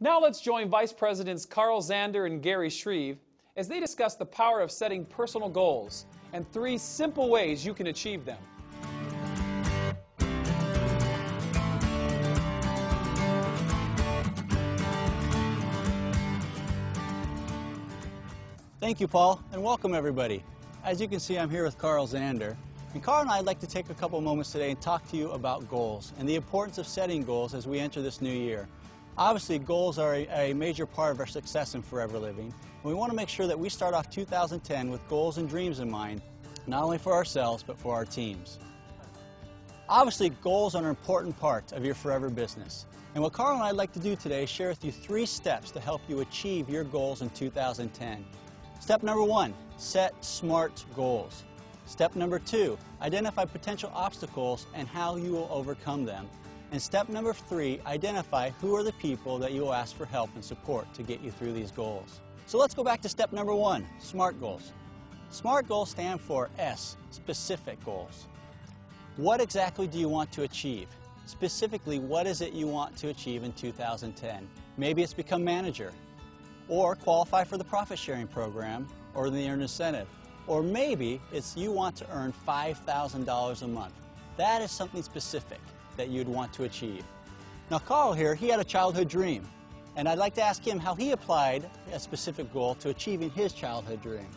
Now let's join Vice Presidents Carl Zander and Gary Shreve as they discuss the power of setting personal goals and 3 simple ways you can achieve them. Thank you, Paul, and welcome everybody. As you can see, I'm here with Carl Zander. And Carl and I would like to take a couple moments today and talk to you about goals and the importance of setting goals as we enter this new year. Obviously, goals are a major part of our success in Forever Living, and we want to make sure that we start off 2010 with goals and dreams in mind, not only for ourselves, but for our teams. Obviously, goals are an important part of your Forever business. And what Carl and I would like to do today is share with you 3 steps to help you achieve your goals in 2010. Step number 1, set SMART goals. Step number 2, identify potential obstacles and how you will overcome them. And step number 3, identify who are the people that you will ask for help and support to get you through these goals. So let's go back to step number 1, SMART goals. SMART goals stand for S, specific goals. What exactly do you want to achieve? Specifically, what is it you want to achieve in 2010? Maybe it's become manager, or qualify for the profit sharing program or the earned incentive. Or maybe it's you want to earn $5,000 a month. That is something specific that you'd want to achieve. Now Carl here, he had a childhood dream, and I'd like to ask him how he applied a specific goal to achieving his childhood dream.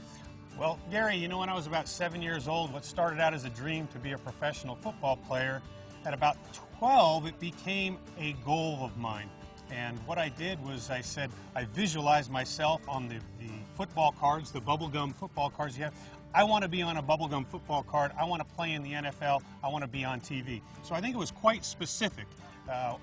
Well, Gary, you know, when I was about 7 years old, what started out as a dream to be a professional football player, at about 12, it became a goal of mine. And what I did was I visualized myself on the football cards, the bubblegum football cards you have. I want to be on a bubblegum football card. I want to play in the NFL. I want to be on TV. So I think it was quite specific.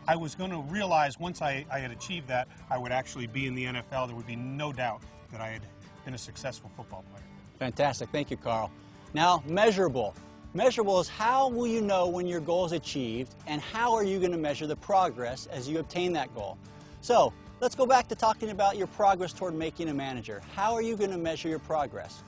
I was going to realize once I had achieved that, I would actually be in the NFL. There would be no doubt that I had been a successful football player. Fantastic. Thank you, Carl. Now, measurable. Measurable is how will you know when your goal is achieved, and how are you going to measure the progress as you obtain that goal? So let's go back to talking about your progress toward making a manager. How are you going to measure your progress?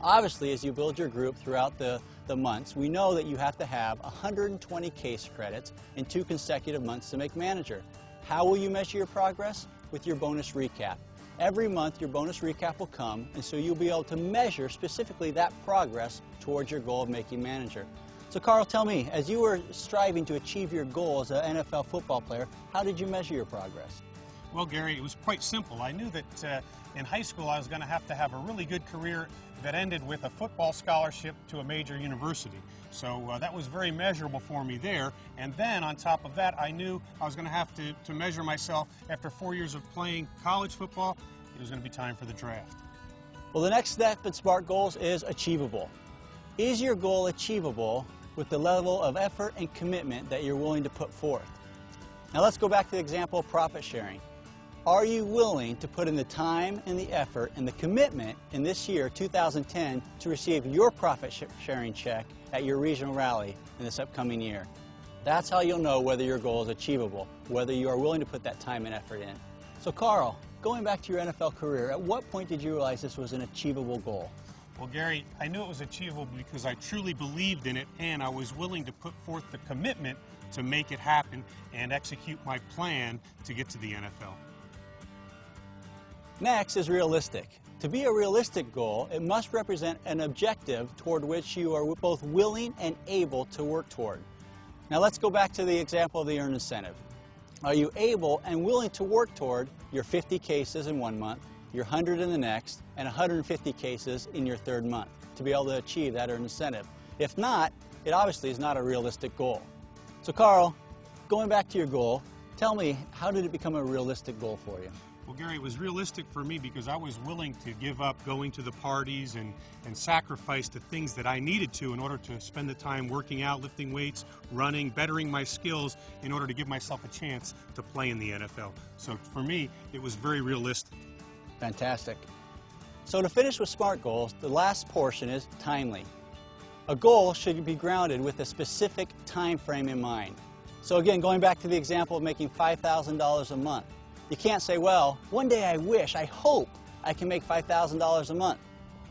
Obviously, as you build your group throughout the months, we know that you have to have 120 case credits in 2 consecutive months to make manager. How will you measure your progress? With your bonus recap. Every month your bonus recap will come, and so you'll be able to measure specifically that progress towards your goal of making manager. So Carl, tell me, as you were striving to achieve your goal as an NFL football player, how did you measure your progress? Well, Gary, it was quite simple. I knew that in high school I was going to have a really good career that ended with a football scholarship to a major university. So that was very measurable for me there. And then on top of that, I knew I was going to have to measure myself after 4 years of playing college football. It was going to be time for the draft. Well, the next step in SMART goals is achievable. Is your goal achievable with the level of effort and commitment that you're willing to put forth? Now let's go back to the example of profit sharing. Are you willing to put in the time and the effort and the commitment in this year, 2010, to receive your profit sharing check at your regional rally in this upcoming year? That's how you'll know whether your goal is achievable, whether you are willing to put that time and effort in. So Carl, going back to your NFL career, at what point did you realize this was an achievable goal? Well, Gary, I knew it was achievable because I truly believed in it, and I was willing to put forth the commitment to make it happen and execute my plan to get to the NFL. Next is realistic. To be a realistic goal, it must represent an objective toward which you are both willing and able to work toward. Now let's go back to the example of the earned incentive. Are you able and willing to work toward your 50 cases in 1 month, your 100 in the next, and 150 cases in your 3rd month to be able to achieve that earned incentive? If not, it obviously is not a realistic goal. So Carl, going back to your goal, tell me, how did it become a realistic goal for you? Well, Gary, it was realistic for me because I was willing to give up going to the parties and sacrifice the things that I needed to in order to spend the time working out, lifting weights, running, bettering my skills in order to give myself a chance to play in the NFL. So for me, it was very realistic. Fantastic. So to finish with SMART goals, the last portion is timely. A goal should be grounded with a specific time frame in mind. So again, going back to the example of making $5,000 a month, you can't say, well, one day I hope I can make $5,000 a month.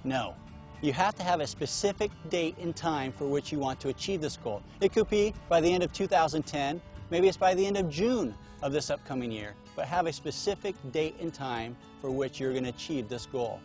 No. You have to have a specific date and time for which you want to achieve this goal. It could be by the end of 2010, Maybe it's by the end of June of this upcoming year, but have a specific date and time for which you're going to achieve this goal.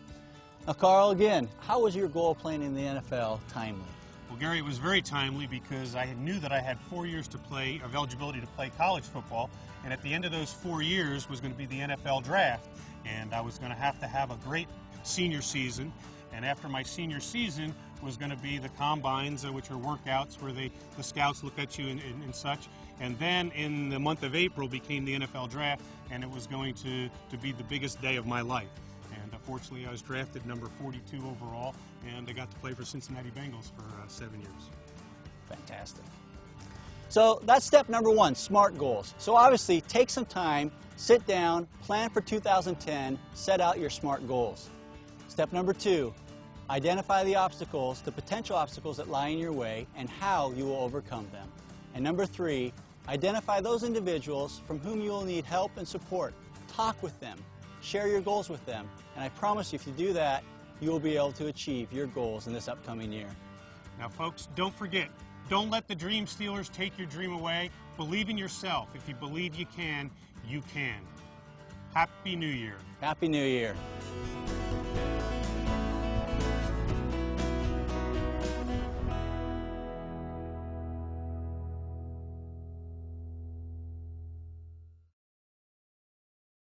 Now, Carl, again, how was your goal playing in the NFL timely? Well, Gary, it was very timely because I knew that I had 4 years to play, of eligibility to play college football, and at the end of those 4 years was going to be the NFL draft, and I was going to have a great senior season, and after my senior season was going to be the combines, which are workouts where the scouts look at you and such, and then in the month of April became the NFL draft, and it was going to be the biggest day of my life. And fortunately, I was drafted number 42 overall, and I got to play for Cincinnati Bengals for 7 years. Fantastic. So that's step number one, SMART goals. So obviously, take some time, sit down, plan for 2010, set out your SMART goals. Step number two, identify the obstacles, the potential obstacles that lie in your way, and how you will overcome them. And number three, identify those individuals from whom you will need help and support. Talk with them, share your goals with them, and I promise you, if you do that, you will be able to achieve your goals in this upcoming year. Now, folks, don't forget, don't let the dream stealers take your dream away. Believe in yourself. If you believe you can, you can. Happy New Year. Happy New Year.